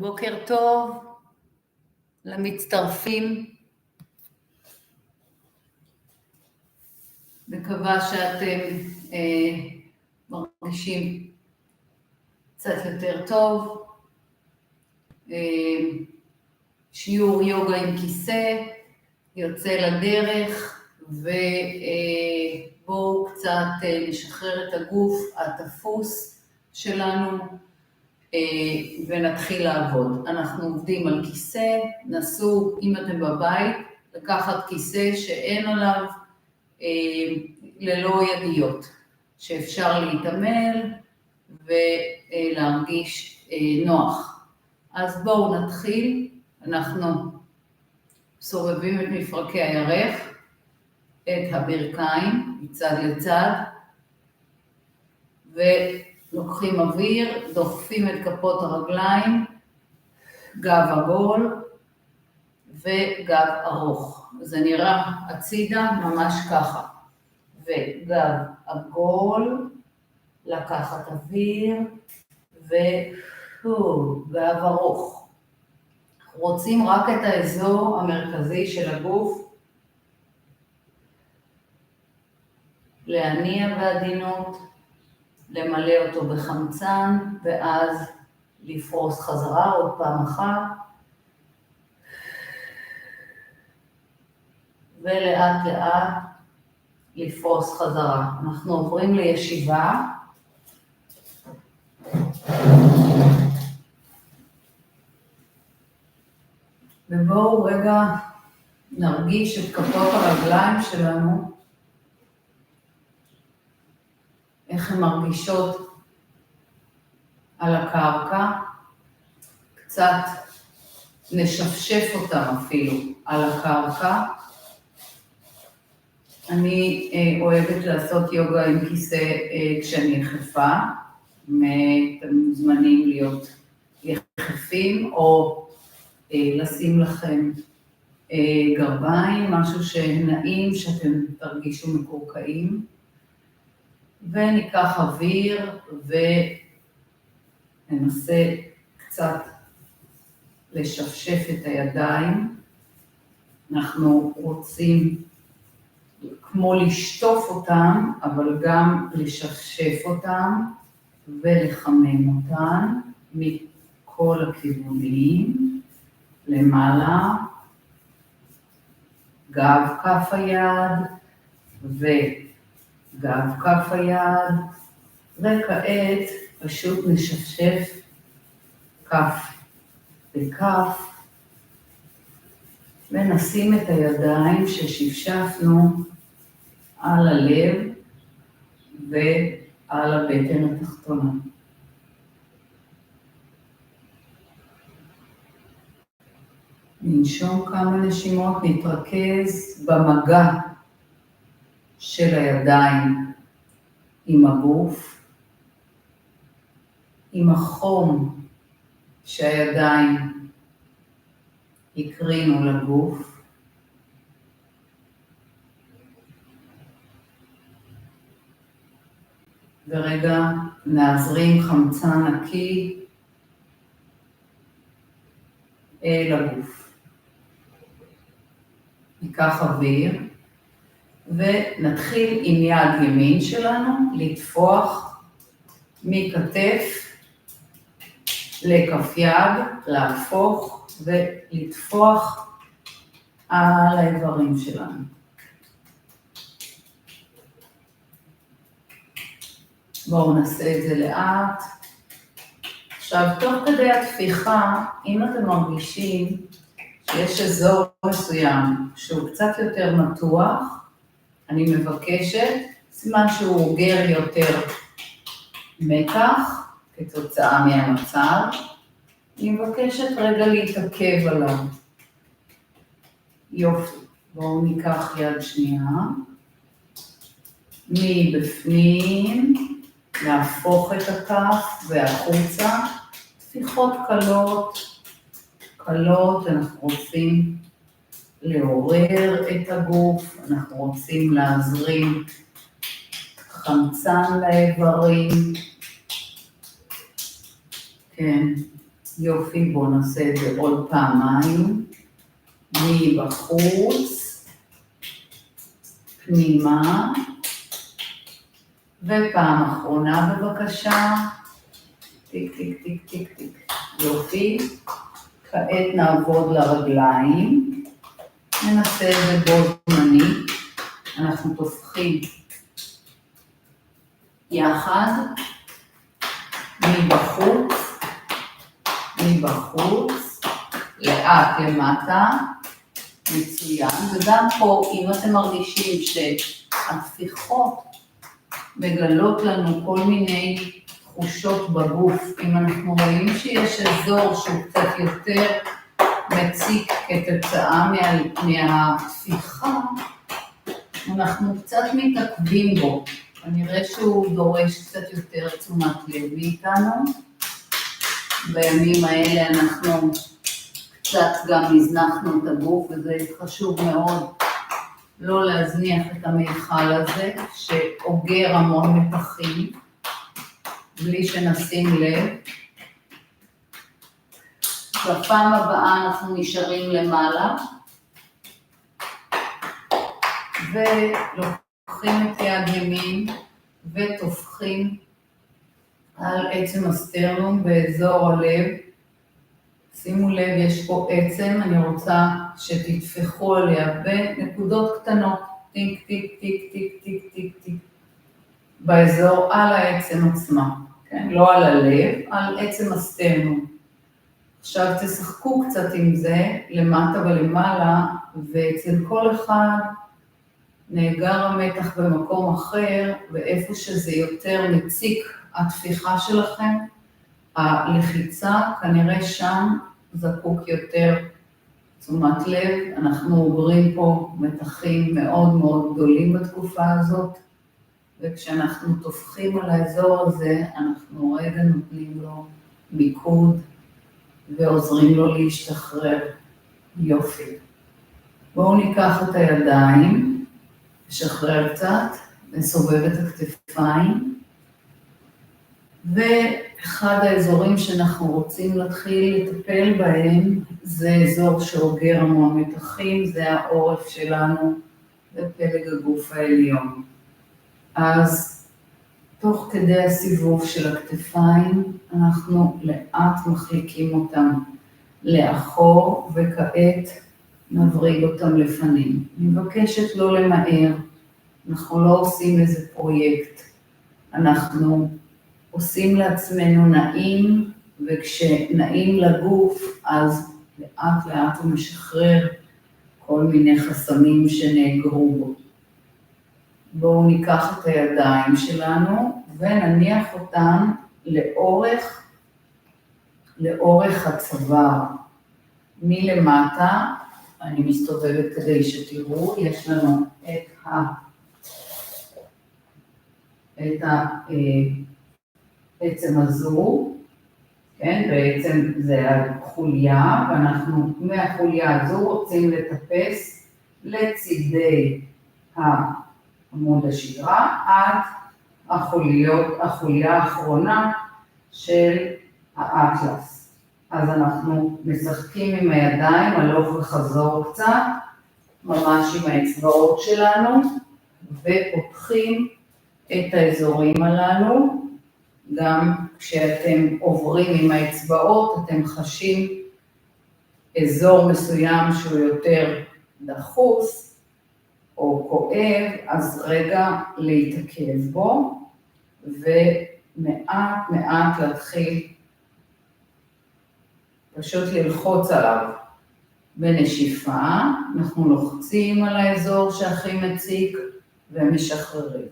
בוקר טוב למצטרפים. מקווה שאתם מרגישים קצת יותר טוב. שיעור יוגה עם כיסא יוצא לדרך, ובואו קצת נשחרר את הגוף התפוס שלנו ונתחיל לעבוד. אנחנו עובדים על כיסא. נסו, אם אתם בבית, לקחת כיסא שאין עליו ללא ידיות, שאפשר להתעמל ולהרגיש נוח. אז בואו נתחיל. אנחנו סובבים את מפרקי הירך, את הברכיים מצד לצד, ולוקחים אוויר, דוחפים את כפות הרגליים, גב עגול וגב ארוך. זה נראה הצידה ממש ככה. וגב עגול, לקחת אוויר, גב ארוך. רוצים רק את האזור המרכזי של הגוף, להניע בעדינות, למלא אותו בחמצן, ואז לפרוס חזרה עוד פעם אחת, ולאט לאט לפרוס חזרה. אנחנו עוברים לישיבה. ובואו רגע נרגיש את כפות הרגליים שלנו, איך הן מרגישות על הקרקע. קצת נשפשף אותם אפילו על הקרקע. אני אוהבת לעשות יוגה עם כיסא כשאני יחפה. אתם מוזמנים להיות יחפים או לשים לכם גרביים, משהו שנעים, שאתם תרגישו מקורקעים. וניקח אוויר וננסה קצת לשפשף את הידיים. אנחנו רוצים כמו לשטוף אותם, אבל גם לשפשף אותם ולחמם אותם מכל הכיוונים. למעלה, גב כף היד וגב כף היד, וכעת פשוט נשפשף כף בכף, ונשים את הידיים ששפשפנו על הלב ועל הבטן התחתונה. ננשום כמה נשימות, נתרכז במגע של הידיים עם הגוף, עם החום שהידיים יקרינו לגוף. ורגע נזרים חמצן נקי אל הגוף. ניקח אוויר ונתחיל עם יד ימין שלנו לטפוח מכתף לכף יד, להפוך ולטפוח על האיברים שלנו. בואו נעשה את זה לאט. עכשיו, תוך כדי התפיחה, אם אתם מרגישים שיש אזור מסוים שהוא קצת יותר מתוח, אני מבקשת, סימן שהוא אוגר יותר מתח כתוצאה מהמצב, אני מבקשת רגע להתעכב עליו. יופי, בואו ניקח יד שנייה, מבפנים, להפוך את הכף והחוצה, תפיחות קלות, אנחנו רוצים לעורר את הגוף, אנחנו רוצים להזרים חמצן לאיברים, כן, יופי, בואו נעשה את זה עוד פעמיים. מבחוץ, פנימה, ופעם אחרונה בבקשה. טיק, טיק, טיק, טיק, טיק. יופי. כעת נעבוד לרגליים. ננסה את זה בו זמני. אנחנו תופחים יחד. מבחוץ, לאט למטה, מצוין. וגם פה, אם אתם מרגישים שהתפיחות מגלות לנו כל מיני תחושות בגוף, אם אנחנו רואים שיש אזור שהוא קצת יותר מציק כתוצאה מהתפיחה, אנחנו קצת מתעכבים בו. כנראה שהוא דורש קצת יותר תשומת לב מאיתנו. בימים האלה אנחנו קצת גם הזנחנו את הגוף, וזה חשוב מאוד לא להזניח את המיכל הזה, שאוגר המון מתחים, בלי שנשים לב. בפעם הבאה אנחנו נשארים למעלה, ולוקחים את יד ימין ותופחים על עצם הסטרנום באזור הלב. שימו לב, יש פה עצם, אני רוצה שתתפחו עליה בנקודות קטנות, טיק, טיק, טיק, טיק, טיק, טיק, טיק, באזור על העצם עצמה, כן? לא על הלב, על עצם הסטרנום. עכשיו תשחקו קצת עם זה, למטה ולמעלה, ואצל כל אחד נאגר המתח במקום אחר, ואיפה שזה יותר מציק התפיחה שלכם, הלחיצה כנראה שם זקוק יותר תשומת לב. אנחנו עוברים פה מתחים מאוד מאוד גדולים בתקופה הזאת, וכשאנחנו תופחים על האזור הזה, אנחנו רגע נותנים לו מיקוד, ועוזרים לו להשתחרר. יופי. בואו ניקח את הידיים, נשחרר קצת, נסובב את הכתפיים, ואחד האזורים שאנחנו רוצים להתחיל לטפל בהם, זה אזור שאוגר המון מתחים, זה העורף שלנו בפלג הגוף העליון. אז תוך כדי הסיבוב של הכתפיים, אנחנו לאט מחליקים אותם לאחור, וכעת נבריג אותם לפנים. אני מבקשת לא למהר, אנחנו לא עושים איזה פרויקט, אנחנו עושים לעצמנו נעים, וכשנעים לגוף, אז לאט לאט הוא משחרר כל מיני חסמים שנאגרו בו. בואו ניקח את הידיים שלנו ונניח אותם לאורך הצוואר. מלמטה, אני מסתובבת כדי שתראו, יש לנו את העצם הזו, כן? בעצם זה החוליה, ואנחנו מהחוליה הזו רוצים לטפס לצידי עמוד השדרה עד החוליה האחרונה של האטלס. אז אנחנו משחקים עם הידיים, הלוך וחזור קצת, ממש עם האצבעות שלנו, ופותחים את האזורים הללו. גם כשאתם עוברים עם האצבעות, אתם חשים אזור מסוים שהוא יותר דחוס, או כואב, אז רגע להתעכב בו, ומעט מעט להתחיל פשוט ללחוץ עליו. בנשיפה, אנחנו לוחצים על האזור שהכי מציק, ומשחררים.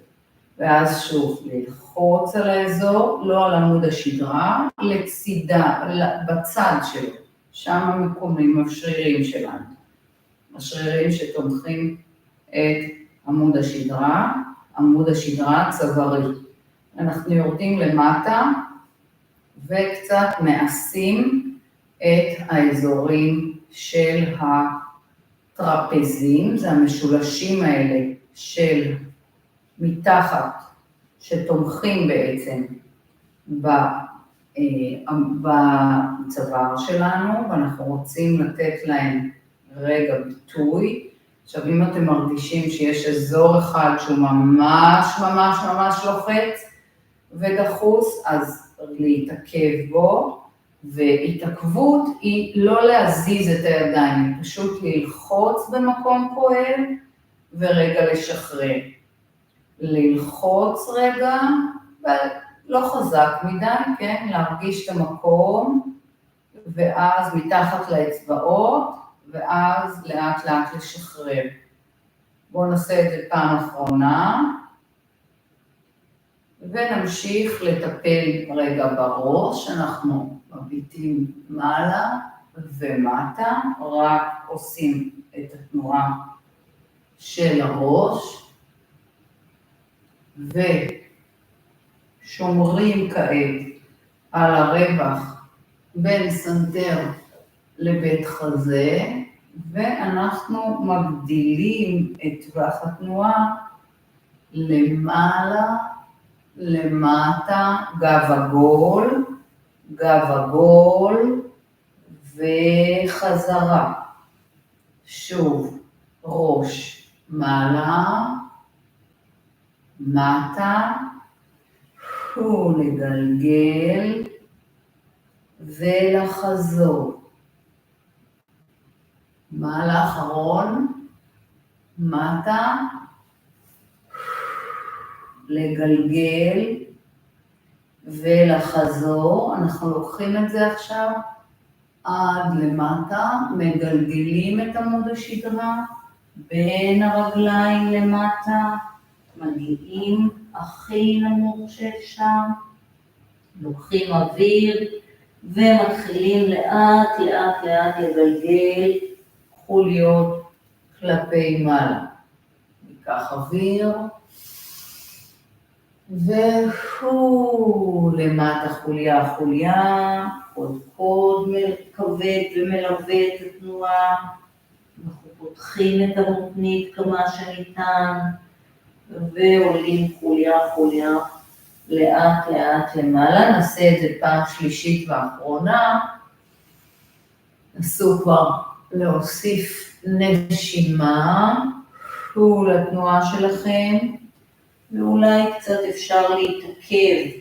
ואז שוב, ללחוץ על האזור, לא על עמוד השדרה, לצידה, בצד שלו. שם המקומים השרירים שלנו. השרירים שתומכים את עמוד השדרה צווארי. אנחנו יורדים למטה וקצת מעשים את האזורים של הטרפזים, זה המשולשים האלה של מתחת, שתומכים בעצם בצוואר שלנו, ואנחנו רוצים לתת להם רגע ביטוי. עכשיו, אם אתם מרגישים שיש אזור אחד שהוא ממש ממש ממש לוחץ ודחוס, אז להתעכב בו, והתעכבות היא לא להזיז את הידיים, פשוט ללחוץ במקום פועל ורגע לשחרר. ללחוץ רגע, ולא חזק מדי, כן? להרגיש את המקום, ואז מתחת לאצבעות, ואז לאט לאט לשחרר. בואו נעשה את זה פעם אחרונה, ונמשיך לטפל רגע בראש, אנחנו מביטים מעלה ומטה, רק עושים את התנועה של הראש, ושומרים כעת על הרווח בין סנטר לבית חזה, ואנחנו מגדילים את טווח התנועה למעלה, למטה, גב עגול, וחזרה. שוב, ראש מעלה, מטה, לגלגל, ולחזור. מעלה אחרון, מטה, לגלגל ולחזור. אנחנו לוקחים את זה עכשיו עד למטה, מגלגלים את עמוד השדרה בין הרגליים למטה, מגיעים הכי נמוך שאפשר, לוקחים אוויר ומתחילים לאט לאט לאט לגלגל חוליות כלפי מעלה. ניקח אוויר, למטה חוליה חוליה, קוד כבד ומלווה את התנועה, אנחנו פותחים את המותנית כמה שניתן, ועולים חוליה חוליה לאט לאט למעלה. נעשה את זה פעם שלישית ואחרונה, נסו כבר להוסיף נשימה לתנועה שלכם, ואולי קצת אפשר להתעכב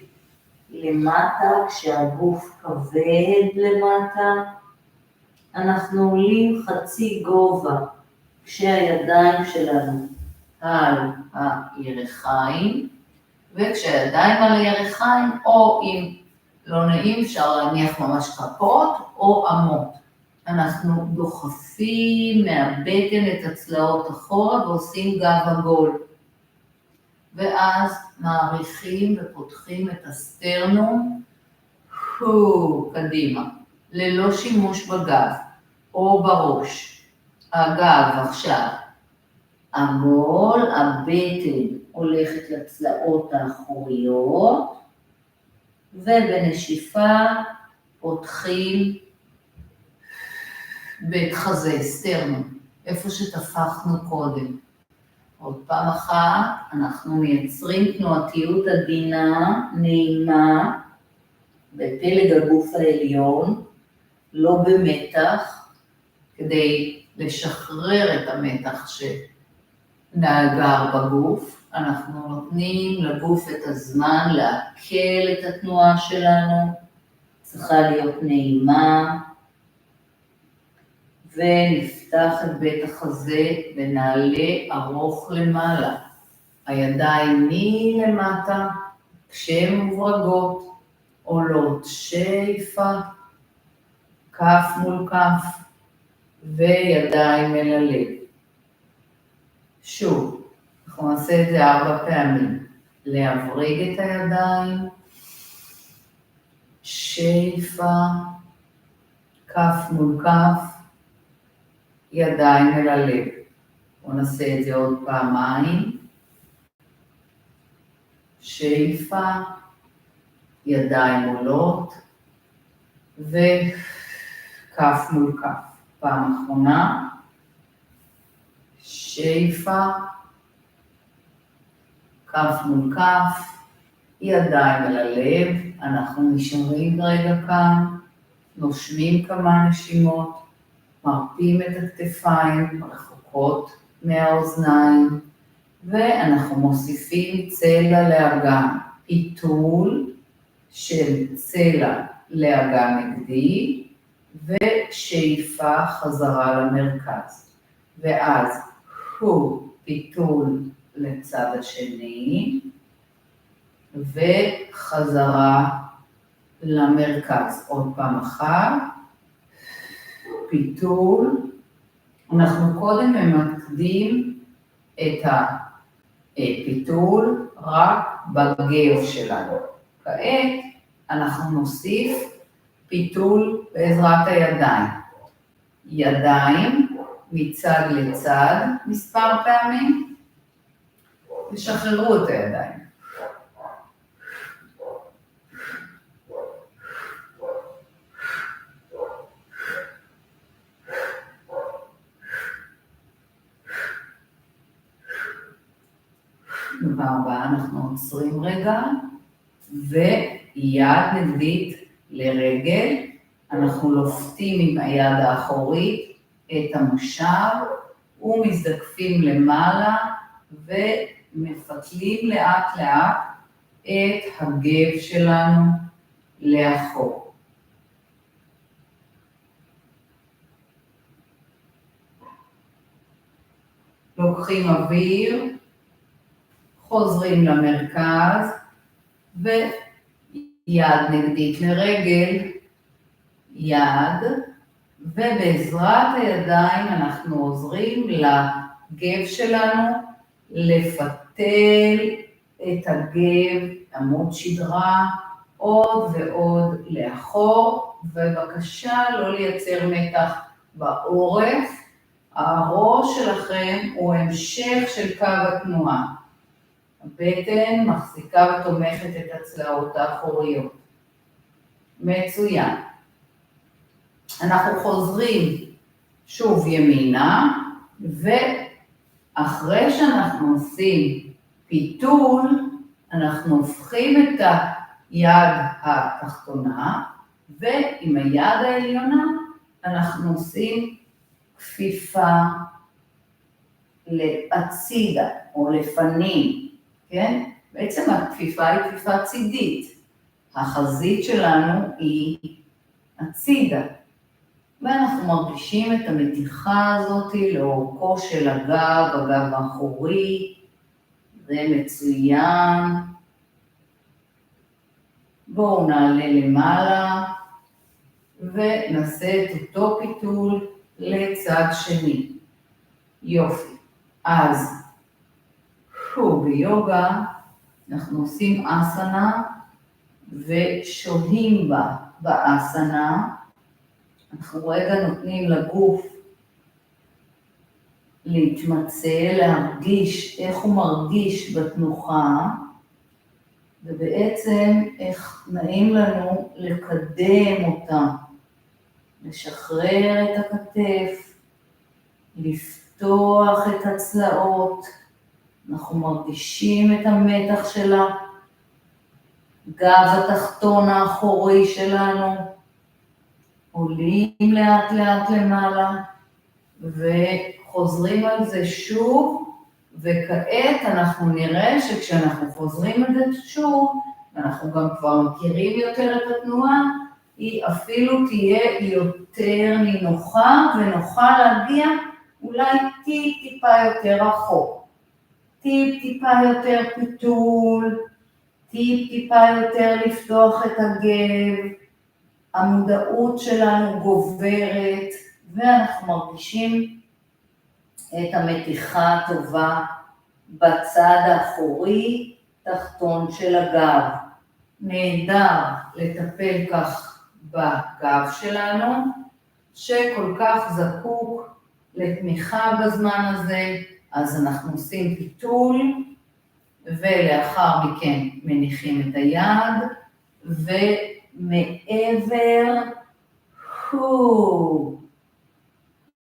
למטה, כשהגוף כבד למטה. אנחנו עולים חצי גובה, כשהידיים שלנו על הירכיים, וכשהידיים על הירכיים, או אם לא נעים, אפשר להניח ממש כפות או עמות. אנחנו דוחפים מהבטן את הצלעות אחורה ועושים גב עגול. ואז מעריכים ופותחים את הסטרנום קדימה, ללא שימוש בגב או בראש. הגב עכשיו עגול, הבטן הולכת לצלעות האחוריות, ובנשיפה פותחים בית חזה, סטרנום, איפה שתפחנו קודם. עוד פעם אחת, אנחנו מייצרים תנועתיות עדינה, נעימה, בפלג הגוף העליון, לא במתח, כדי לשחרר את המתח שנאגר בגוף. אנחנו נותנים לגוף את הזמן לעכל את התנועה שלנו, צריכה להיות נעימה, ונפתח את בית החזה ונעלה ארוך למעלה. הידיים מלמטה, כשהן מוברגות, עולות שאיפה, כף מול כף, וידיים אל הלב. שוב, אנחנו נעשה את זה 4 פעמים. להבריג את הידיים, שאיפה, כף מול כף, ידיים אל הלב. בואו נעשה את זה עוד פעמיים. שאיפה, ידיים עולות, וכף מול כף. פעם אחרונה. שאיפה, כף מול כף, ידיים על הלב, אנחנו נשארים רגע כאן, נושמים כמה נשימות, מרפים את הכתפיים רחוקות מהאוזניים, ואנחנו מוסיפים צלע לאגן, פיתול של צלע לאגן נגדי, ושאיפה חזרה למרכז. ואז פיתול לצד השני, וחזרה למרכז. עוד פעם אחת, פיתול. אנחנו קודם ממקדים את הפיתול רק בגב שלנו. כעת אנחנו נוסיף פיתול בעזרת הידיים. ידיים מצד לצד מספר פעמים, ושחררו את הידיים. דבר הבא, אנחנו עוצרים רגע, ויד נגדית לרגל, אנחנו לופתים עם היד האחורית את המושב, ומזדקפים למעלה, ומפתלים לאט לאט את הגב שלנו לאחור. לוקחים אוויר, חוזרים למרכז, ויד נגדית לרגל, יד, ובעזרת הידיים אנחנו עוזרים לגב שלנו לפתל את הגב, עמוד שדרה, עוד ועוד לאחור, ובבקשה לא לייצר מתח בעורף, הראש שלכם הוא המשך של קו התנועה. הבטן מחזיקה ותומכת את הצלעות האחוריות. מצוין. אנחנו חוזרים שוב ימינה, ואחרי שאנחנו עושים פיתול, אנחנו הופכים את היד התחתונה, ועם היד העליונה אנחנו עושים כפיפה להצידה או לפנים, כן? בעצם הכפיפה היא כפיפה צידית. החזית שלנו היא הצידה. ואנחנו מרגישים את המתיחה הזאת לאורכו של הגב, הגב האחורי, זה מצוין. בואו נעלה למעלה, ונעשה את אותו פיתול לצד שני. יופי. אז, ביוגה אנחנו עושים אסנה, ושוהים בה באסנה. אנחנו רגע נותנים לגוף להתמצא, להרגיש איך הוא מרגיש בתנוחה, ובעצם איך נעים לנו לקדם אותה, לשחרר את הכתף, לפתוח את הצלעות, אנחנו מרגישים את המתח שלה, גב התחתון האחורי שלנו, עולים לאט לאט למעלה, וחוזרים על זה שוב, וכעת אנחנו נראה שכשאנחנו חוזרים על זה שוב, אנחנו גם כבר מכירים יותר את התנועה, היא אפילו תהיה יותר נינוחה, ונוכל להגיע אולי טיפה יותר רחוק. טיפה יותר פיתול, טיפה יותר לפתוח את הגב, המודעות שלנו גוברת, ואנחנו מרגישים את המתיחה הטובה בצד האחורי תחתון של הגב. נהדר לטפל כך בגב שלנו, שכל כך זקוק לתמיכה בזמן הזה, אז אנחנו עושים פיתול, ולאחר מכן מניחים את היד, ומעבר,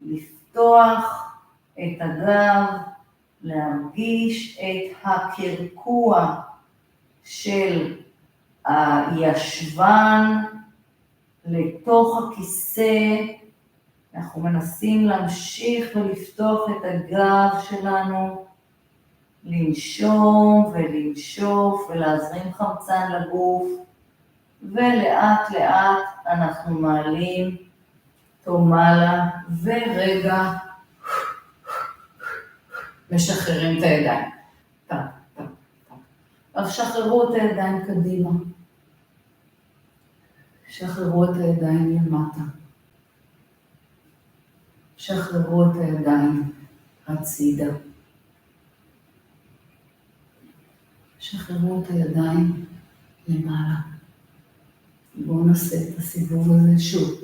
לפתוח את הגב, להרגיש את הקרקוע של הישבן לתוך הכיסא. אנחנו מנסים להמשיך ולפתוח את הגב שלנו, לנשום ולנשוף ולהזרים חמצן לגוף, ולאט לאט אנחנו מעלים אותו מעלה, ורגע משחררים את הידיים. טק, טק, טק. אז שחררו את הידיים קדימה. שחררו את הידיים למטה. שחררו את הידיים הצידה. שחררו את הידיים למעלה. בואו נעשה את הסיבוב הזה שוב.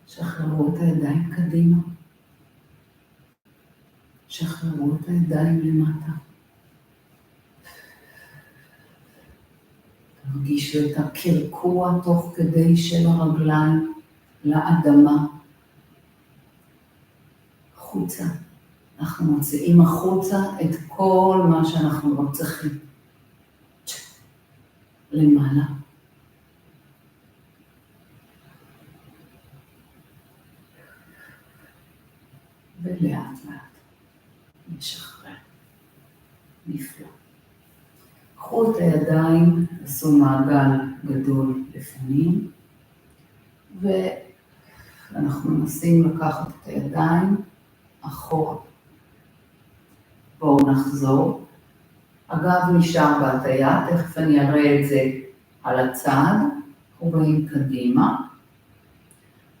שחררו את הידיים קדימה. שחררו את הידיים למטה. תרגישו את הקרקוע תוך כדי של הרגליים לאדמה. החוצה. אנחנו מוציאים החוצה את כל מה שאנחנו לא צריכים. למעלה. ולאט לאט נשחרר. נפלא. קחו את הידיים, עשו מעגל גדול לפנים, ואנחנו מנסים לקחת את הידיים אחורה. בואו נחזור. הגב נשאר בהטיה, תכף אני אראה את זה על הצד, ובאים קדימה.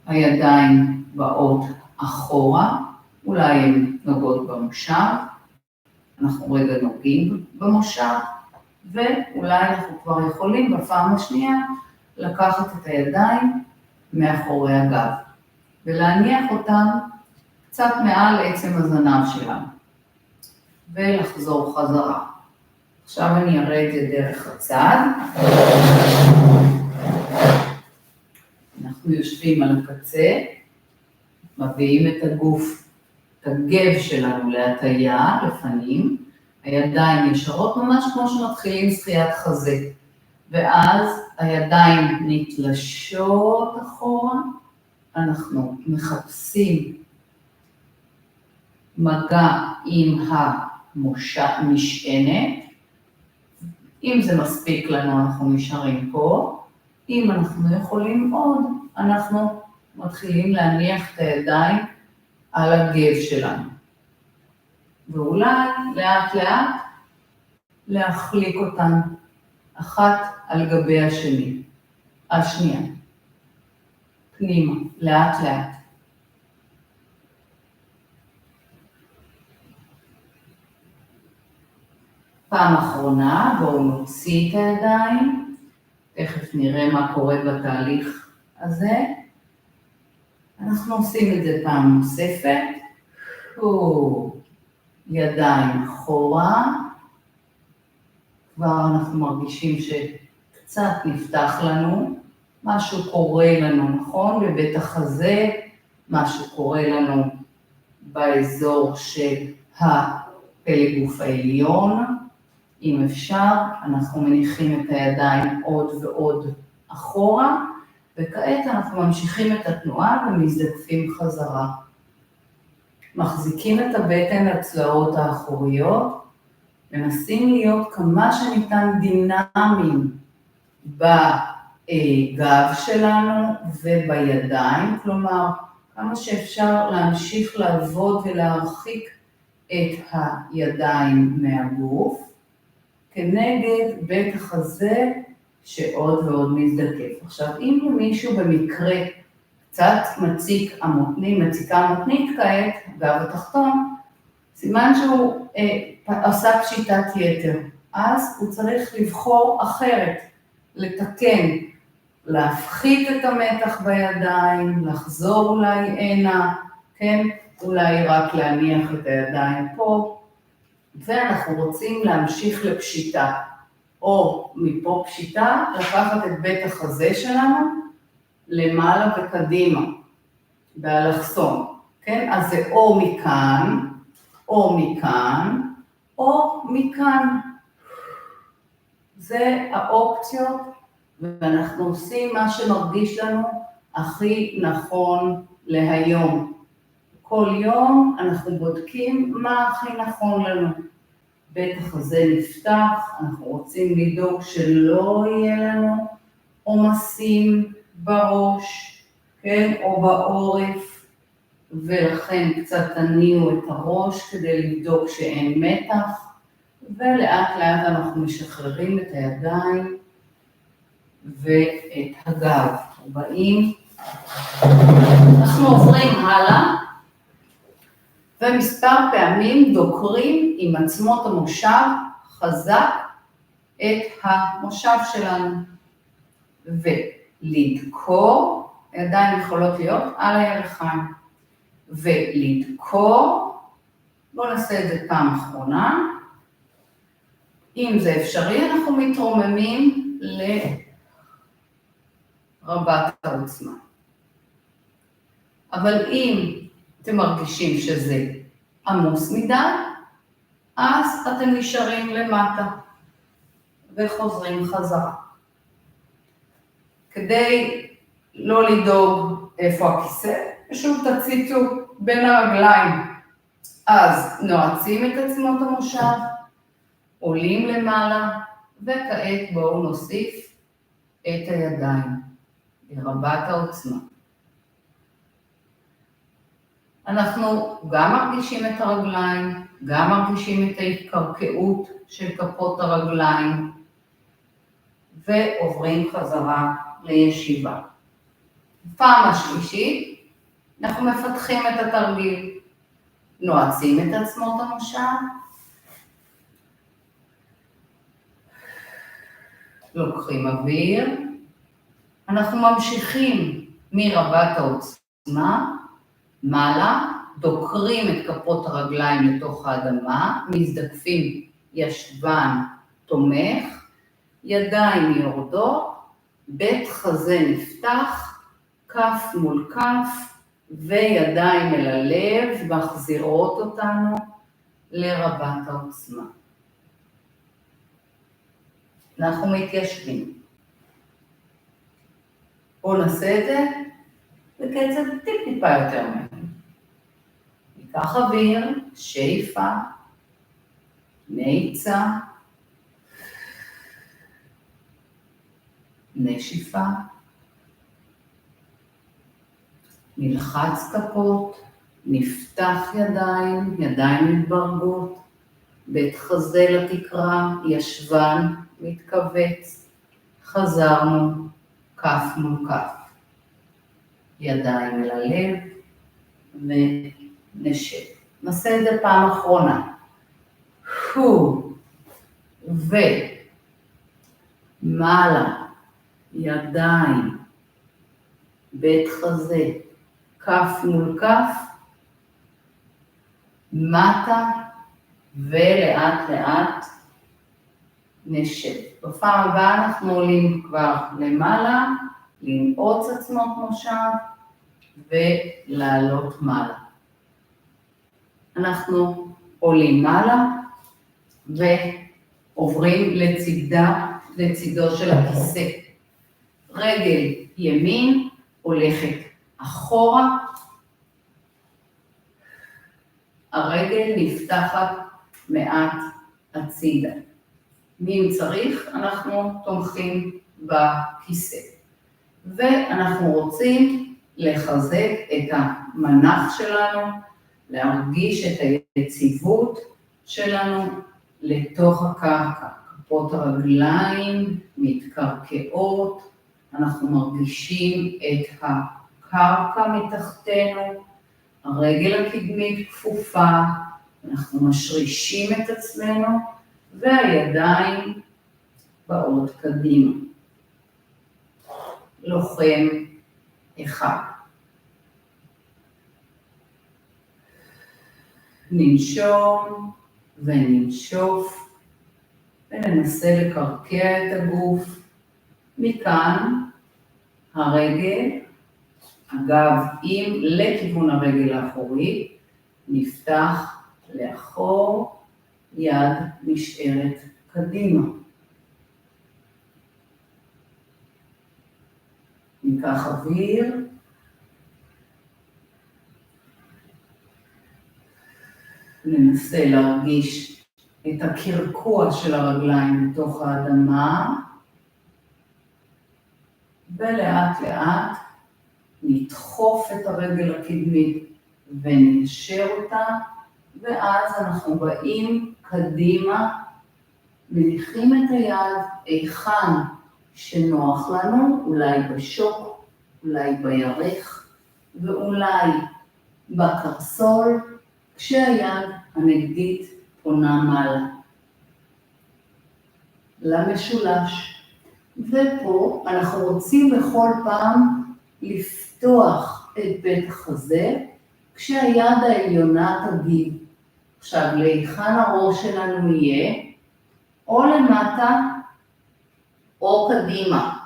הידיים באות אחורה, אולי הן נוגעות במושב, אנחנו רגע נוגעים במושב, ואולי אנחנו כבר יכולים בפעם השנייה לקחת את הידיים מאחורי הגב, ולהניח אותם קצת מעל עצם הזנב שלנו, ולחזור חזרה. עכשיו אני אראה את זה דרך הצד. אנחנו יושבים על הקצה, מביאים את הגוף, את הגב שלנו להטיה, לפנים, הידיים ישרות ממש כמו שמתחילים שחיית חזה, ואז הידיים נתלשות אחורה, אנחנו מחפשים מגע עם המשענת, אם זה מספיק לנו אנחנו נשארים פה, אם אנחנו יכולים עוד, אנחנו מתחילים להניח את הידיים על הגב שלנו. ואולי לאט לאט להחליק אותן אחת על גבי השנייה. פנימה, לאט לאט. פעם אחרונה, בואו נוציא את הידיים, תכף נראה מה קורה בתהליך הזה. אנחנו עושים את זה פעם נוספת. ידיים אחורה, כבר אנחנו מרגישים שקצת נפתח לנו, משהו קורה לנו, נכון? בבית החזה, משהו קורה לנו באזור של הפלג גוף העליון. אם אפשר, אנחנו מניחים את הידיים עוד ועוד אחורה, וכעת אנחנו ממשיכים את התנועה ומזדקפים חזרה. מחזיקים את הבטן לצלעות האחוריות, מנסים להיות כמה שניתן דינמיים בגב שלנו ובידיים, כלומר, כמה שאפשר להמשיך לעבוד ולהרחיק את הידיים מהגוף, כנגד בית החזה שעוד ועוד מזדקף. עכשיו, אם מישהו במקרה קצת מציקה המותנית כעת, גב התחתון, סימן שהוא עשה פשיטת יתר. אז הוא צריך לבחור אחרת, לתקן, להפחית את המתח בידיים, לחזור אולי הנה, כן? אולי רק להניח את הידיים פה, ואנחנו רוצים להמשיך לפשיטה, או מפה פשיטה, לקחת את בית החזה שלנו למעלה וקדימה, באלכסון, כן? אז זה או מכאן, או מכאן, או מכאן. זה האופציות, ואנחנו עושים מה שמרגיש לנו הכי נכון להיום. כל יום אנחנו בודקים מה הכי נכון לנו. בטח הזה נפתח, אנחנו רוצים לדאוג שלא יהיה לנו עומסים בראש, כן, או בעורף, ולכן קצת תניעו את הראש כדי לבדוק שאין מתח, ולאט לאט אנחנו משחררים את הידיים ואת הגב. באים, אנחנו עוברים הלאה, ומספר פעמים דוקרים עם עצמות המושב חזק את המושב שלנו. ולדקור, ידיים יכולות להיות על הירכיים. ולדקור, בואו נעשה את זה פעם אחרונה. אם זה אפשרי, אנחנו מתרוממים לרבת העוצמה. אבל אם אתם מרגישים שזה עמוס מדי, אז אתם נשארים למטה וחוזרים חזרה. כדי לא לדאוג איפה הכיסא, פשוט תציצו בין הרגליים. אז נועצים את עצמות המושב, עולים למעלה, וכעת בואו נוסיף את הידיים לרבת העוצמה. אנחנו גם מרגישים את הרגליים, גם מרגישים את ההתקרקעות של כפות הרגליים, ועוברים חזרה לישיבה. פעם השלישית, אנחנו מפתחים את התרגיל, נועצים את עצמות המושב, לוקחים אוויר, אנחנו ממשיכים מרבת העוצמה, מעלה, דוקרים את כפות הרגליים לתוך האדמה, מזדקפים ישבן תומך, ידיים יורדות, בית חזה נפתח, כף מול כף, וידיים אל הלב, מחזירות אותנו לרבת העוצמה. אנחנו מתיישבים. בואו נעשה את זה בקצב טיפה יותר מהר. ניקח אוויר, שאיפה, נעיצה, נשיפה, נלחץ כפות, נפתח ידיים, ידיים מתברגות, בית חזה לתקרה, ישבן, מתכווץ, חזרנו, כף מול כף. ידיים אל הלב ונשב. נעשה את זה פעם אחרונה. ומעלה, ידיים, בית חזה, כף מול כף, מטה ולאט לאט נשב. בפעם הבאה אנחנו עולים כבר למעלה, לנעוץ עצמות מושב ולעלות מעלה. אנחנו עולים מעלה ועוברים לצידו של הכיסא. רגל ימין הולכת אחורה, הרגל נפתחת מעט הצידה. אם צריך, אנחנו תומכים בכיסא. ואנחנו רוצים לחזק את המנח שלנו, להרגיש את היציבות שלנו לתוך הקרקע. כפות הרגליים מתקרקעות, אנחנו מרגישים את הקרקע מתחתנו, הרגל הקדמית כפופה, אנחנו משרישים את עצמנו, והידיים באות קדימה. לוחם אחד. ננשום וננשוף, וננסה לקרקע את הגוף. מכאן הרגל, הגב עם לכיוון הרגל האחורית, נפתח לאחור, יד נשארת קדימה. ניקח אוויר. ננסה להרגיש את הקרקוע של הרגליים בתוך האדמה, ולאט לאט נדחוף את הרגל הקדמית וניישר אותה, ואז אנחנו באים קדימה, מניחים את היד היכן שנוח לנו, אולי בשוק, אולי בירך, ואולי בקרסול, כשהיד הנגדית פונה מעלה למשולש. ופה אנחנו רוצים בכל פעם לפתוח את בית החזה, כשהיד העליונה תגיב. עכשיו, להיכן הראש שלנו יהיה, או למטה או קדימה.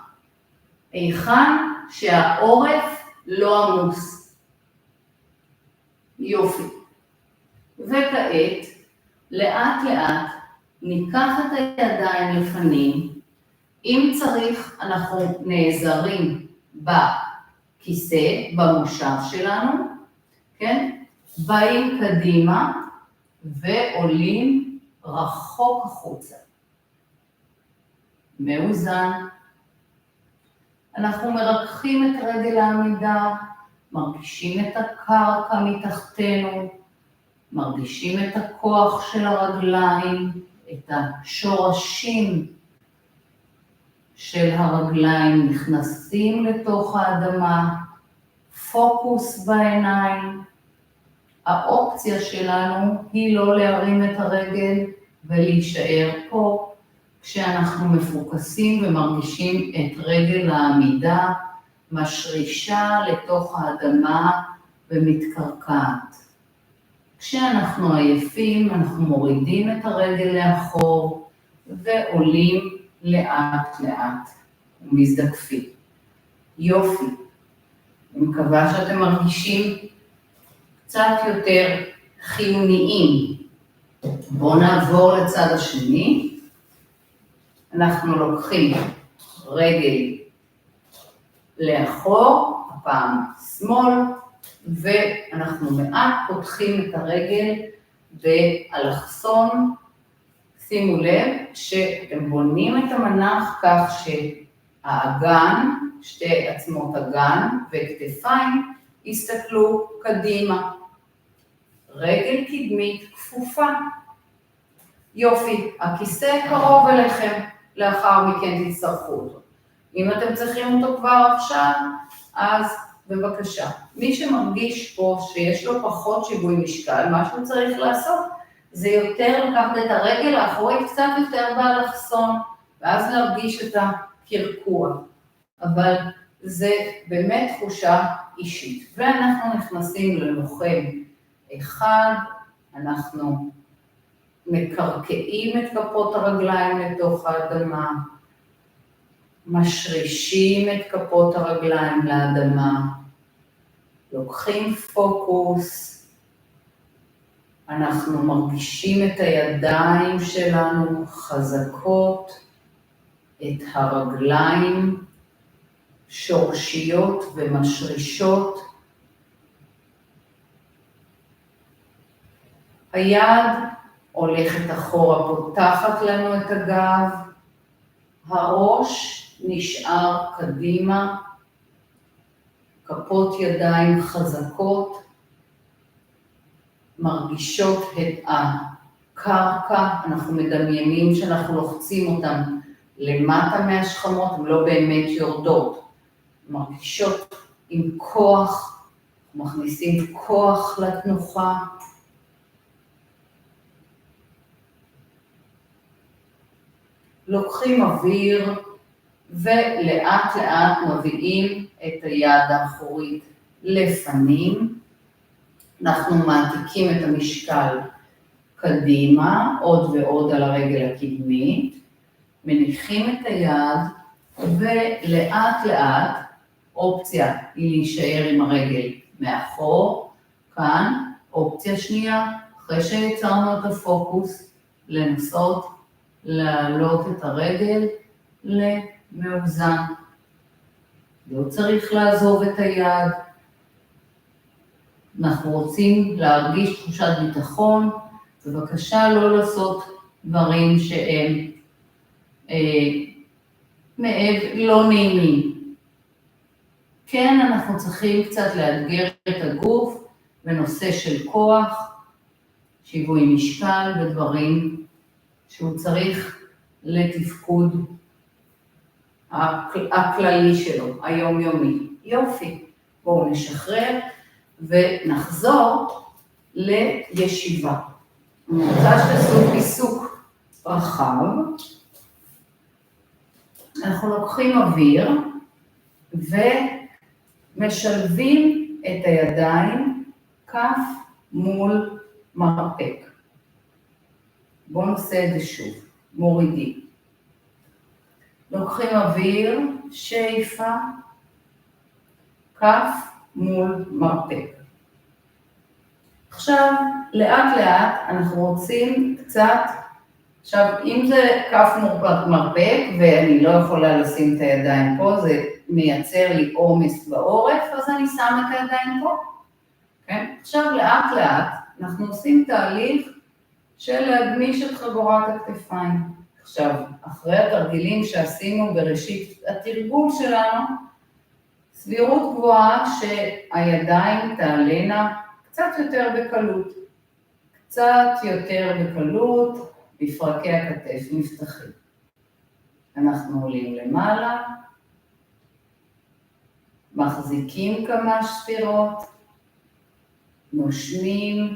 היכן שהעורף לא עמוס. יופי. וכעת, לאט לאט, ניקח את הידיים לפנים. אם צריך, אנחנו נעזרים בכיסא, במושב שלנו, כן? באים קדימה ועולים רחוק החוצה. מאוזן. אנחנו מרככים את רגל העמידה, מרגישים את הקרקע מתחתנו, מרגישים את הכוח של הרגליים, את השורשים של הרגליים נכנסים לתוך האדמה, פוקוס בעיניים. האופציה שלנו היא לא להרים את הרגל ולהישאר פה, כשאנחנו מפוקסים ומרגישים את רגל העמידה משרישה לתוך האדמה ומתקרקעת. כשאנחנו עייפים, אנחנו מורידים את הרגל לאחור ועולים לאט לאט ומזדקפים. יופי. אני מקווה שאתם מרגישים קצת יותר חיוניים. בואו נעבור לצד השני. אנחנו לוקחים רגל לאחור, הפעם שמאל, ואנחנו מעט פותחים את הרגל באלכסון. שימו לב שאתם בונים את המנח כך שהאגן, שתי עצמות אגן וכתפיים, יסתכלו קדימה. רגל קדמית כפופה. יופי, הכיסא קרוב אליכם, לאחר מכן תצטרכו אותו. אם אתם צריכים אותו כבר עכשיו, אז בבקשה. מי שמרגיש פה שיש לו פחות שיווי משקל, מה שהוא צריך לעשות, זה יותר לקחת את הרגל האחורית קצת יותר באלכסון, ואז להרגיש את הקרקוע. אבל זה באמת תחושה אישית. ואנחנו נכנסים ללוחם אחד, אנחנו מקרקעים את כפות הרגליים לתוך האדמה, משרישים את כפות הרגליים לאדמה, לוקחים פוקוס, אנחנו מרגישים את הידיים שלנו חזקות, את הרגליים שורשיות ומשרישות. היד הולכת אחורה, פותחת לנו את הגב, הראש נשאר קדימה, כפות ידיים חזקות, מרגישות את הקרקע, אנחנו מדמיינים שאנחנו לוחצים אותם למטה מהשכמות, הן לא באמת יורדות, מרגישות עם כוח, מכניסים כוח לתנוחה, לוקחים אוויר ולאט לאט מביאים את היד האחורית לפנים, אנחנו מעתיקים את המשקל קדימה, עוד ועוד על הרגל הקדמית, מניחים את היד ולאט לאט, אופציה היא להישאר עם הרגל מאחור, כאן, אופציה שנייה, אחרי שיצרנו את הפוקוס, לנסות להעלות את הרגל למאוזן. לא צריך לעזוב את היד. אנחנו רוצים להרגיש תחושת ביטחון, בבקשה לא לעשות דברים שהם לא נעימים. כן, אנחנו צריכים קצת לאתגר את הגוף בנושא של כוח, שיווי משקל ודברים שהוא צריך לתפקוד הכללי שלו, היומיומי. יופי, בואו נשחרר ונחזור לישיבה. אני רוצה שתעשו עיסוק רחב. אנחנו לוקחים אוויר ומשלבים את הידיים כף מול מרפק. בואו נעשה את זה שוב, מורידים. לוקחים אוויר, שאיפה, כף מול מרפק. עכשיו, לאט לאט אנחנו רוצים קצת, עכשיו אם זה כף מרפק ואני לא יכולה לשים את הידיים פה, זה מייצר לי עומס בעורף, אז אני שם את הידיים פה. כן? עכשיו לאט לאט אנחנו עושים תהליך של להגמיש את חגורת הכתפיים. עכשיו, אחרי התרגילים שעשינו בראשית התרגול שלנו, סבירות גבוהה שהידיים תעלנה קצת יותר בקלות. קצת יותר בקלות, בפרקי הכתף נפתחים. אנחנו עולים למעלה, מחזיקים כמה ספירות, נושמים,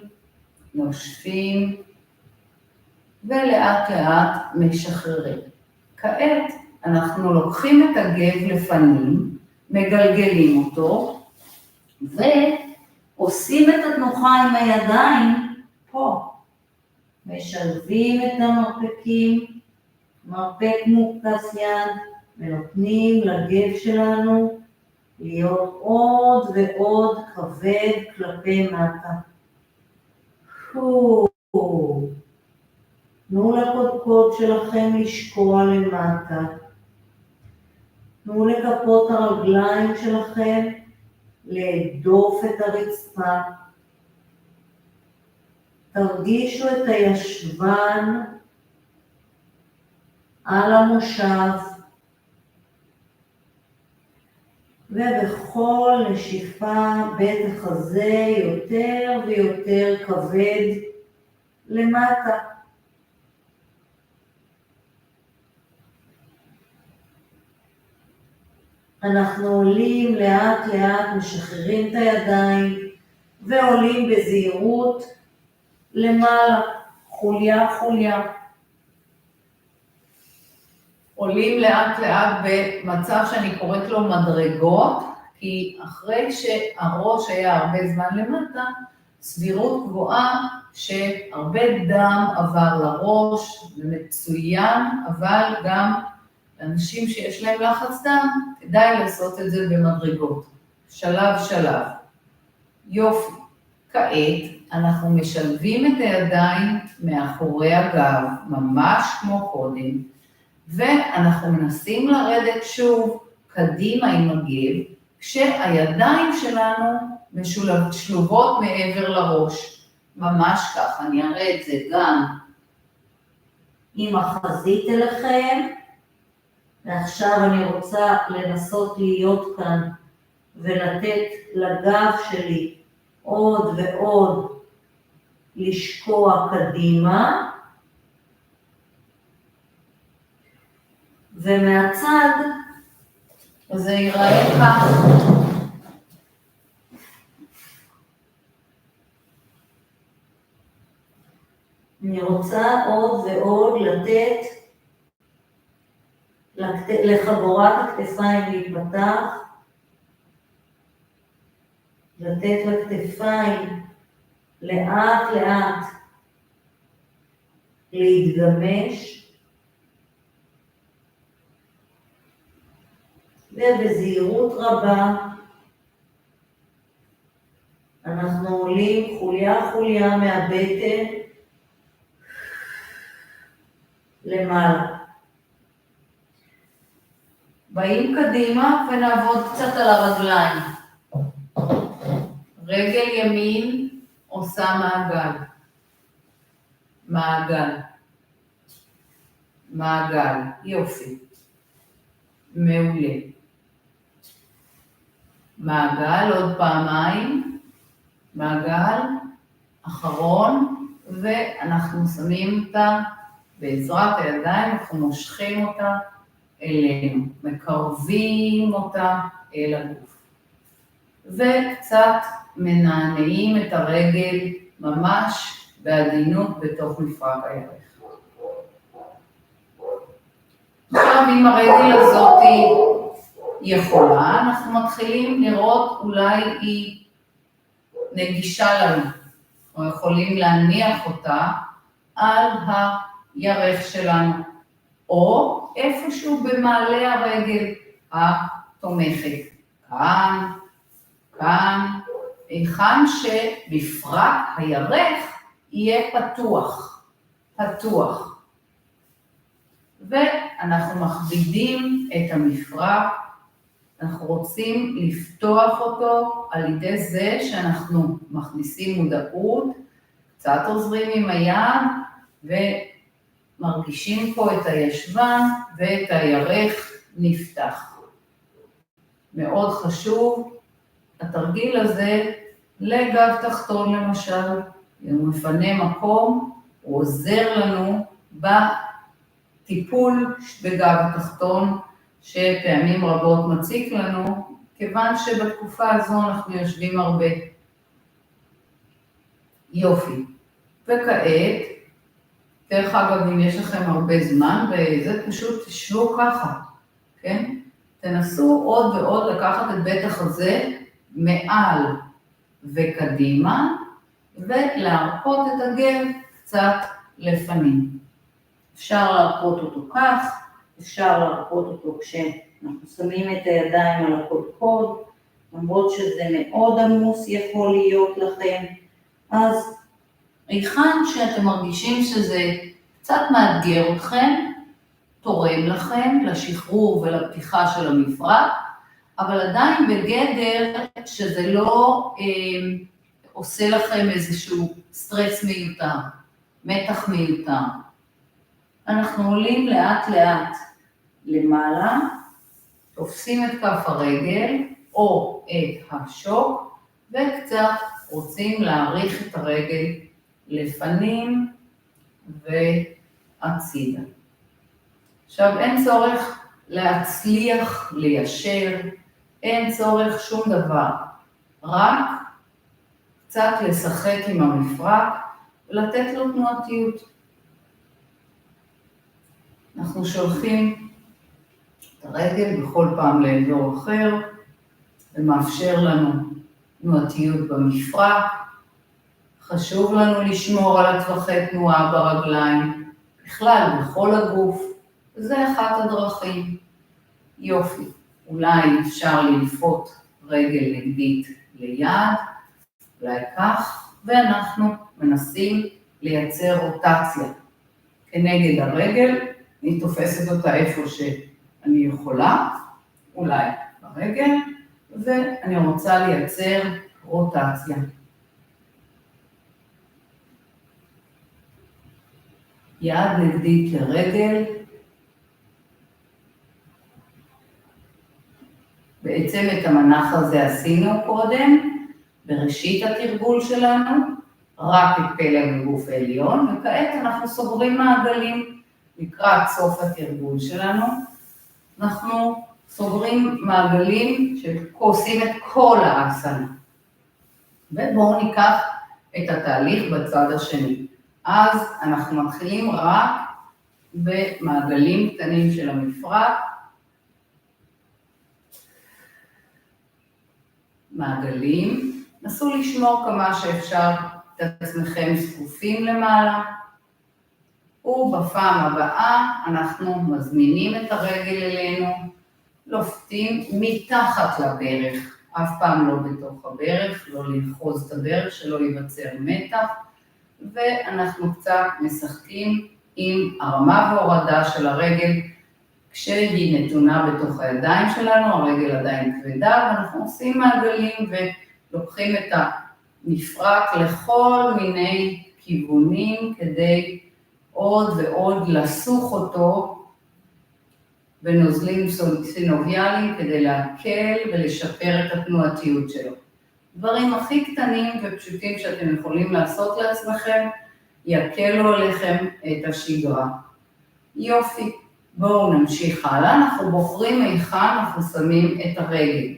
נושפים, ולאט לאט משחררים. כעת אנחנו לוקחים את הגב לפנים, מגלגלים אותו, ועושים את התנוחה עם הידיים פה. משלבים את המרפקים, מרפק מוקף יד, ונותנים לגב שלנו להיות עוד ועוד כבד כלפי מטה. תנו לקודקוד שלכם לשקוע למטה. תנו לכפות הרגליים שלכם להדוף את הרצפה. תרגישו את הישבן על המושב. ובכל נשיפה בית החזה יותר ויותר כבד למטה. אנחנו עולים לאט לאט, משחררים את הידיים ועולים בזהירות למעלה, חוליה חוליה. עולים לאט לאט במצב שאני קוראת לו מדרגות, כי אחרי שהראש היה הרבה זמן למטה, סבירות גבוהה שהרבה דם עבר לראש, ומצוין, אבל גם לאנשים שיש להם לחץ דם, כדאי לעשות את זה במדרגות, שלב שלב. יופי, כעת אנחנו משלבים את הידיים מאחורי הגב, ממש כמו קודם, ואנחנו מנסים לרדת שוב קדימה עם הגב, כשהידיים שלנו שלובות מעבר לראש. ממש ככה, אני אראה את זה גם עם החזית אליכם, ועכשיו אני רוצה לנסות להיות כאן ולתת לגב שלי עוד ועוד לשקוע קדימה, ומהצד זה ייראה כך. אני רוצה עוד ועוד לתת לחגורת הכתפיים להתפתח, לתת לכתפיים לאט לאט להתגמש, ובזהירות רבה אנחנו עולים חוליה חוליה מהבטן למעלה. באים קדימה ונעבוד קצת על הרגליים. רגל ימין עושה מעגל. מעגל. מעגל. יופי. מעולה. מעגל עוד פעמיים. מעגל. אחרון. ואנחנו שמים אותה בעזרת הידיים, אנחנו מושכים אותה אלינו. מקרבים אותה אל הגוף. וקצת מנענעים את הרגל ממש בעדינות בתוך מפרק הירך. עכשיו אם הרגל הזאת יכולה, אנחנו מתחילים לראות אולי היא נגישה לנו. אנחנו יכולים להניח אותה על הירך שלנו, או איפשהו במעלה הרגל התומכת. כאן, כאן, היכן שבפרק הירך יהיה פתוח, פתוח. ואנחנו מכבידים את המפרק, אנחנו רוצים לפתוח אותו על ידי זה שאנחנו מכניסים מודעות, קצת עוזרים עם היד ומרגישים פה את הישבן ואת הירך נפתח. מאוד חשוב, התרגיל הזה לגב תחתון למשל, הוא מפנה מקום, הוא עוזר לנו בטיפול בגב התחתון, שפעמים רבות מציק לנו, כיוון שבתקופה הזו אנחנו יושבים הרבה. יופי. וכעת, דרך אגב, אם יש לכם הרבה זמן, וזה פשוט תשבו ככה, כן? תנסו עוד ועוד לקחת את בית החזה מעל וקדימה, ולהרפות את הגב קצת לפנים. אפשר להרפות אותו כך, אפשר להרפות אותו כשאנחנו שמים את הידיים על הקודקוד, למרות שזה מאוד עמוס יכול להיות לכם. אז היכן שאתם מרגישים שזה קצת מאתגר אתכם, תורם לכם לשחרור ולפתיחה של המפרק, אבל עדיין בגדר שזה לא עושה לכם איזשהו סטרס מיותר, מתח מיותר. אנחנו עולים לאט לאט למעלה, תופסים את כף הרגל או את השוק, וקצת רוצים להאריך את הרגל לפנים והצידה. עכשיו אין צורך להצליח, ליישר, אין צורך שום דבר, רק קצת לשחק עם המפרק ולתת לו תנועתיות. אנחנו שולחים את הרגל בכל פעם לאזור אחר, ומאפשר לנו תנועתיות במפרק. חשוב לנו לשמור על הטווחי תנועה ברגליים, בכלל בכל הגוף, וזה אחת הדרכים. יופי, אולי אפשר ללפות רגל נגדית ליד, אולי כך, ואנחנו מנסים לייצר רוטציה כנגד הרגל. אני תופסת אותה איפה שאני יכולה, אולי ברגל, ואני רוצה לייצר רוטציה. יד נגדית לרגל, בעצם את המנח הזה עשינו קודם, בראשית התרגול שלנו, רק את פלג הגוף העליון, וכעת אנחנו סוגרים מעגלים לקראת סוף התרגול שלנו. אנחנו סוגרים מעגלים שעושים את כל האסנה. ובואו ניקח את התהליך בצד השני. אז אנחנו מתחילים רק במעגלים קטנים של המפרק. מעגלים, נסו לשמור כמה שאפשר את עצמכם זקופים למעלה, ובפעם הבאה אנחנו מזמינים את הרגל אלינו, לופתים מתחת לברך, אף פעם לא בתוך הברך, לא ללחוז את הברך שלא ייווצר מתח, ואנחנו קצת משחקים עם הרמה והורדה של הרגל, כשהיא נתונה בתוך הידיים שלנו, הרגל עדיין כבדה, ואנחנו עושים מעגלים ולוקחים את המפרק לכל מיני כיוונים כדי עוד ועוד לסוך אותו בנוזלים סינוביאליים כדי להקל ולשפר את התנועתיות שלו. דברים הכי קטנים ופשוטים שאתם יכולים לעשות לעצמכם, יקלו עליכם את השגרה. יופי, בואו נמשיך הלאה, אנחנו בוחרים היכן אנחנו שמים את הרגל,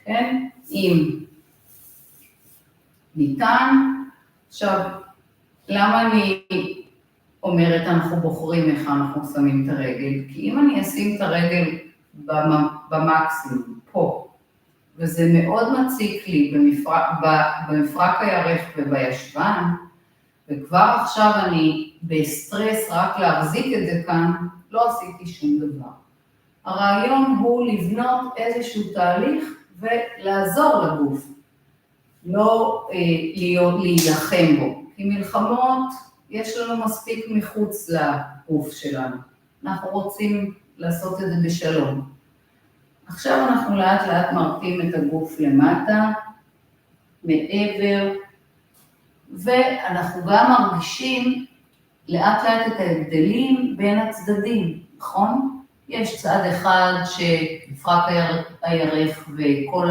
כן? אם ניתן, עכשיו, למה אני אומרת אנחנו בוחרים היכן אנחנו שמים את הרגל? כי אם אני אשים את הרגל במקסימום, פה, וזה מאוד מציק לי במפרק הירך ובישבן, וכבר עכשיו אני בסטרס רק להחזיק את זה כאן, לא עשיתי שום דבר. הרעיון הוא לבנות איזשהו תהליך ולעזור לגוף, לא להילחם בו. כי מלחמות יש לנו מספיק מחוץ לגוף שלנו. אנחנו רוצים לעשות את זה בשלום. עכשיו אנחנו לאט לאט מרפים את הגוף למטה, מעבר, ואנחנו גם מרגישים לאט לאט את ההבדלים בין הצדדים, נכון? יש צד אחד שמפרק הירך וכל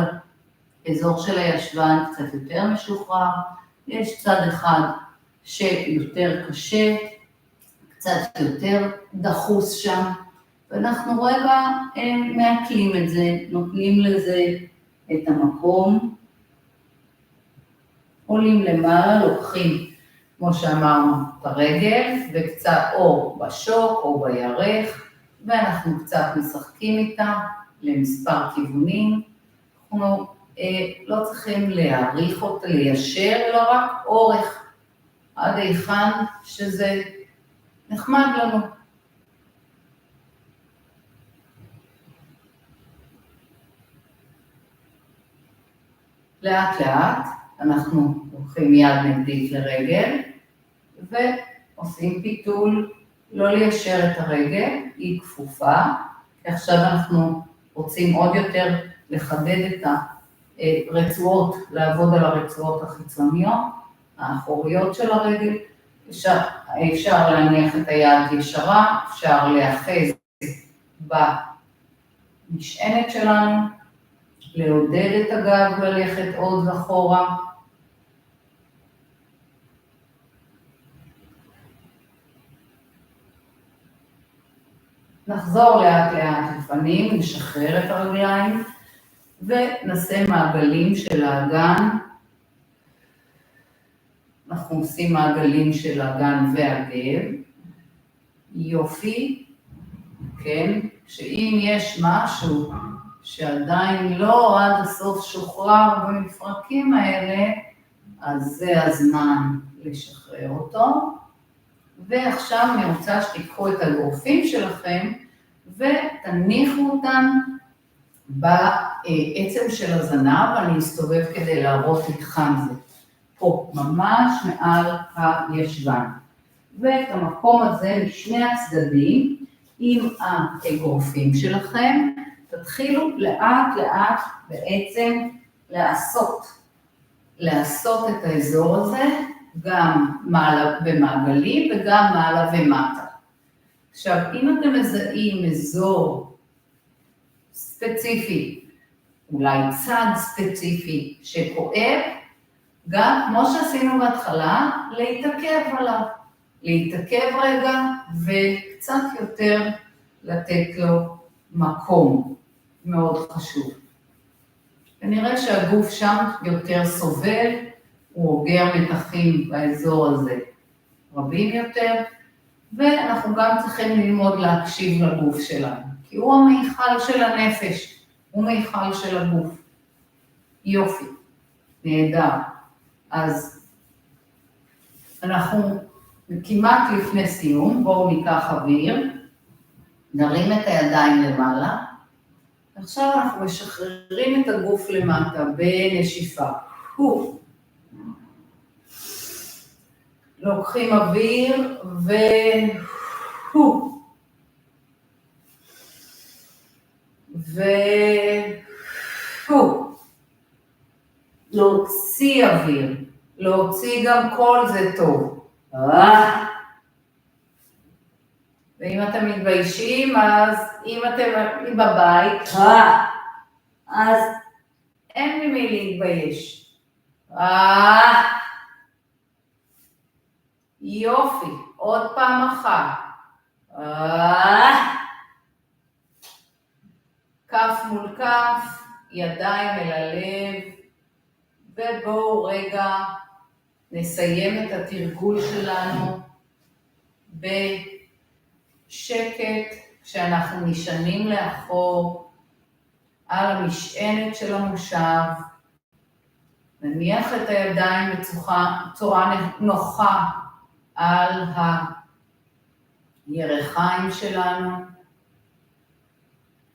האזור של הישבן קצת יותר משוחרר, יש צד אחד שיותר קשה, קצת יותר דחוס שם, ואנחנו רגע מעכלים את זה, נותנים לזה את המקום, עולים למעלה, לוקחים, כמו שאמרנו, את הרגל, וקצת או בשוק או בירך, ואנחנו קצת משחקים איתה למספר כיוונים. אנחנו לא צריכים להעריך אותה, ליישר, אלא רק אורך, עד היכן שזה נחמד לנו. לאט לאט אנחנו לוקחים יד נגדית לרגל ועושים פיתול, לא ליישר את הרגל, היא כפופה, כי עכשיו אנחנו רוצים עוד יותר לחדד את הרצועות, לעבוד על הרצועות החיצוניות, האחוריות של הרגל, אפשר להניח את היד ישרה, אפשר להאחז במשענת שלנו, לעודד את הגב ללכת עוד אחורה. נחזור לאט לאט לפנים, נשחרר את הרגליים ונעשה מעגלים של האגן. אנחנו עושים מעגלים של האגן והגב. יופי, כן? שאם יש משהו שעדיין לא עד הסוף שוחרר במפרקים האלה, אז זה הזמן לשחרר אותו. ועכשיו אני רוצה שתיקחו את הגרופים שלכם ותניחו אותם בעצם של הזנב, ואני אסתובב כדי להראות איתכם זה. פה, ממש מעל הישבן. ואת המקום הזה משני הצדדים עם הגרופים שלכם, תתחילו לאט לאט בעצם לעשות את האזור הזה, גם מעלה במעגלים וגם מעלה ומטה. עכשיו, אם אתם מזהים אזור ספציפי, אולי צד ספציפי שכואב, גם כמו שעשינו בהתחלה, להתעכב רגע וקצת יותר לתת לו מקום, מאוד חשוב. ונראה שהגוף שם יותר סובל, הוא אוגר מתחים באזור הזה רבים יותר, ואנחנו גם צריכים ללמוד להקשיב לגוף שלנו, כי הוא המיכל של הנפש, הוא מיכל של הגוף. יופי, נהדר. אז אנחנו כמעט לפני סיום, בואו ניקח אוויר, נרים את הידיים למעלה, עכשיו אנחנו משחררים את הגוף למטה בנשיפה. לוקחים אוויר להוציא אוויר, להוציא גם קול זה טוב. ואם אתם מתביישים, אז אם אתם בבית, אז אין ממי להתבייש. יופי, עוד פעם אחת. כף מול כף, ידיים אל הלב, ובואו רגע נסיים את התרגול שלנו בשקט, כשאנחנו נשענים לאחור על המשענת של המושב, נניח את הידיים בצורה נוחה על הירכיים שלנו.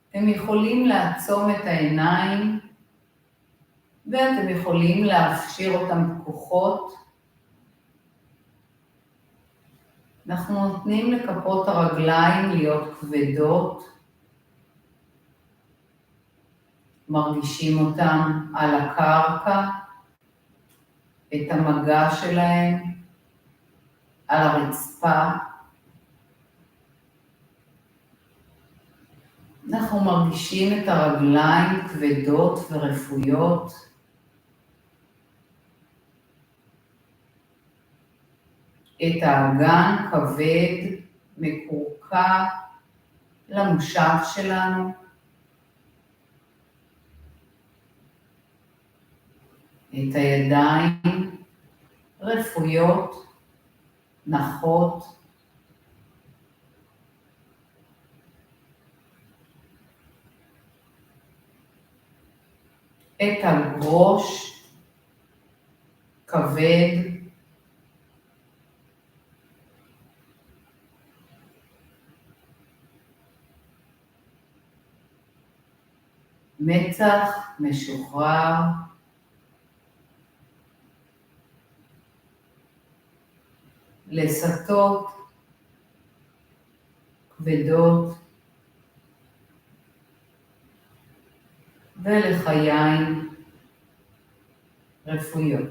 אתם יכולים לעצום את העיניים, ואתם יכולים להפשיר אותם פקוחות. אנחנו נותנים לכפות הרגליים להיות כבדות, מרגישים אותם על הקרקע, את המגע שלהם, על הרצפה. אנחנו מרגישים את הרגליים כבדות ורפויות. את האגן כבד, מקורקע למושב שלנו. את הידיים רפויות, נחות. את הראש כבד. מצח משוחרר. לסתות כבדות ולחיים רפואיות.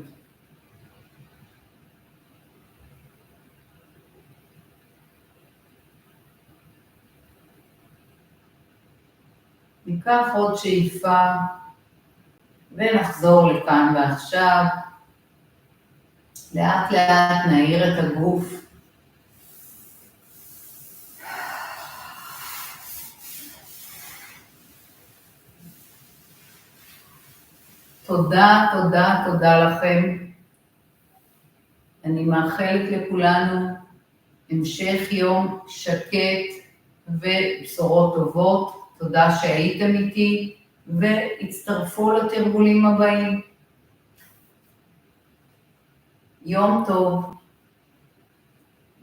ניקח עוד שאיפה ונחזור לכאן ועכשיו. לאט לאט נעיר את הגוף. תודה, תודה, תודה לכם. אני מאחלת לכולנו המשך יום שקט ובשורות טובות. תודה שהייתם איתי והצטרפו לתרגולים הבאים. יום טוב,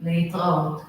להתראות.